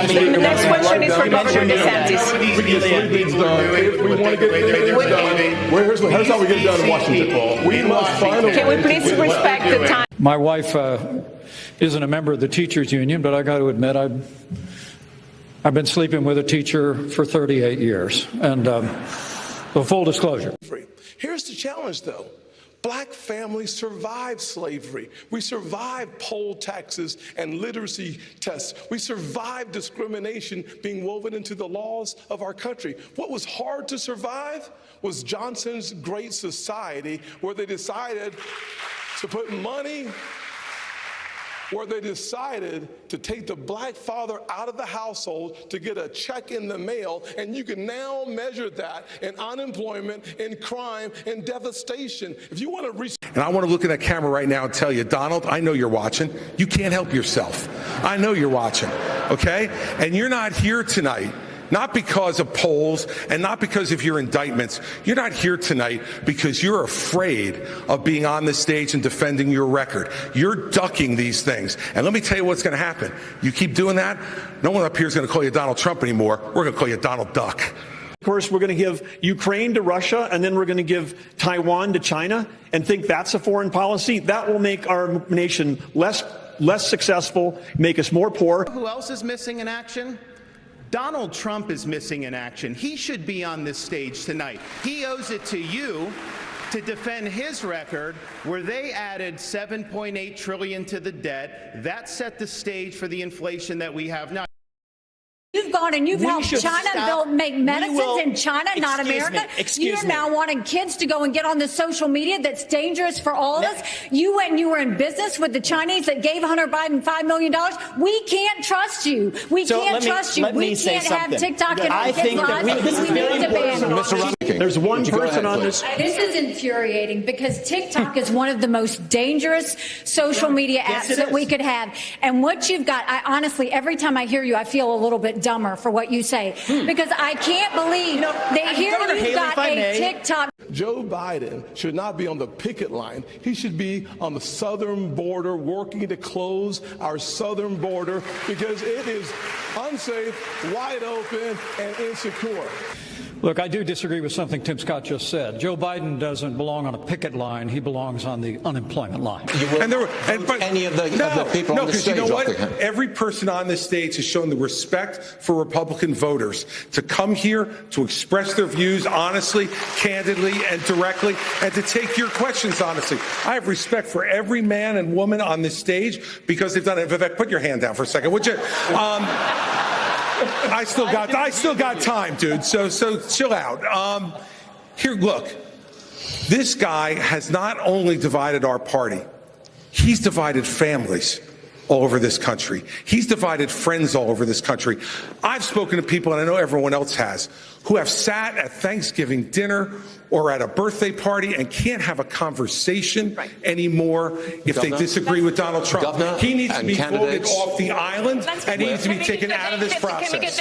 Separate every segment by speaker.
Speaker 1: The next question is for Governor DeSantis.
Speaker 2: Here's how we get it done in Washington. We must find a way.
Speaker 1: Can we please respect the time?
Speaker 3: My wife isn't a member of the teachers union, but I got to admit I've been sleeping with a teacher for 38 years. And full disclosure.
Speaker 2: Here's the challenge, though. Black families survived slavery. We survived poll taxes and literacy tests. We survived discrimination being woven into the laws of our country. What was hard to survive was Johnson's Great Society, where they decided to put money, where they decided to take the black father out of the household to get a check in the mail, and you can now measure that in unemployment, in crime, in devastation. If you want to reach...
Speaker 4: And I want to look at that camera right now and tell you, Donald, I know you're watching. You can't help yourself. I know you're watching, okay? And you're not here tonight not because of polls and not because of your indictments. You're not here tonight because you're afraid of being on this stage and defending your record. You're ducking these things. And let me tell you what's going to happen. You keep doing that, no one up here is going to call you Donald Trump anymore. We're going to call you Donald Duck.
Speaker 5: Of course, we're going to give Ukraine to Russia, and then we're going to give Taiwan to China, and think that's a foreign policy. That will make our nation less successful, make us more poor.
Speaker 6: Who else is missing in action? Donald Trump is missing in action. He should be on this stage tonight. He owes it to you to defend his record, where they added $7.8 trillion to the debt. That set the stage for the inflation that we have now.
Speaker 7: You've gone and you've helped China make medicines in China, not America. You're now wanting kids to go and get on the social media that's dangerous for all of us. You went and you were in business with the Chinese that gave Hunter Biden $5 million. We can't trust you. We can't trust you. We can't have TikTok in our kids' lives. We need to ban it.
Speaker 5: There's one person on this.
Speaker 7: This is infuriating because TikTok is one of the most dangerous social media apps that we could have. And what you've got, I honestly, every time I hear you, I feel a little bit dumber for what you say, because I can't believe that here you've got a TikTok.
Speaker 2: Joe Biden should not be on the picket line. He should be on the southern border working to close our southern border because it is unsafe, wide open, and insecure.
Speaker 3: Look, I do disagree with something Tim Scott just said. Joe Biden doesn't belong on a picket line. He belongs on the unemployment line.
Speaker 4: But
Speaker 8: any of the people on the stage.
Speaker 4: You know what? Every person on this stage has shown the respect for Republican voters to come here, to express their views honestly, candidly, and directly, and to take your questions honestly. I have respect for every man and woman on this stage because they've done it. Vivek, put your hand down for a second, would you? I still got time, dude. So chill out. Here, look. This guy has not only divided our party, he's divided families all over this country. He's divided friends all over this country. I've spoken to people, and I know everyone else has, who have sat at Thanksgiving dinner or at a birthday party and can't have a conversation anymore if they disagree with Donald Trump. He needs to be voted off the island, and he needs to be taken out of this process.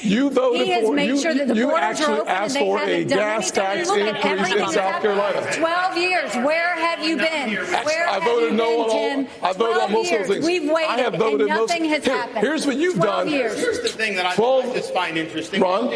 Speaker 2: You voted
Speaker 7: he has
Speaker 2: for
Speaker 7: made sure that the
Speaker 2: you
Speaker 7: borders
Speaker 2: actually
Speaker 7: are open
Speaker 2: asked
Speaker 7: and they
Speaker 2: for a
Speaker 7: haven't done
Speaker 2: gas tax
Speaker 7: anything. Look at
Speaker 2: increase
Speaker 7: everything
Speaker 2: in South Carolina.
Speaker 7: 12 years. Where have you been? Where
Speaker 2: I
Speaker 7: have
Speaker 2: voted
Speaker 7: you
Speaker 2: no
Speaker 7: been,
Speaker 2: on all.
Speaker 7: Tim?
Speaker 2: I voted on most of those things.
Speaker 7: We've waited,
Speaker 2: I have voted
Speaker 7: and nothing has happened.
Speaker 2: Here's what you've
Speaker 7: 12
Speaker 2: done.
Speaker 7: years.
Speaker 6: Here's the thing that I just find interesting.
Speaker 2: Ron,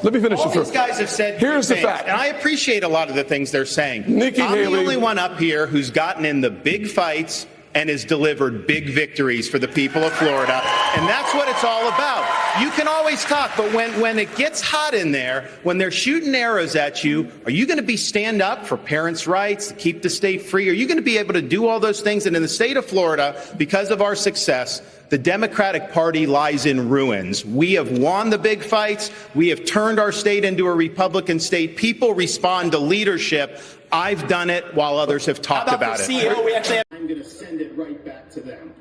Speaker 2: let me finish
Speaker 6: All
Speaker 2: this
Speaker 6: these
Speaker 2: first.
Speaker 6: guys have said
Speaker 2: Here's the
Speaker 6: things,
Speaker 2: fact.
Speaker 6: and I appreciate a lot of the things they're saying.
Speaker 2: Nikki
Speaker 6: I'm
Speaker 2: Haley.
Speaker 6: the only one up here who's gotten in the big fights and has delivered big victories for the people of Florida, and that's what it's all about. You can always talk, but when it gets hot in there, when they're shooting arrows at you, are you going to be stand up for parents' rights, to keep the state free? Are you going to be able to do all those things? And in the state of Florida, because of our success, the Democratic Party lies in ruins. We have won the big fights. We have turned our state into a Republican state. People respond to leadership. I've done it while others have talked about it.
Speaker 9: I'm going to send it right back to them.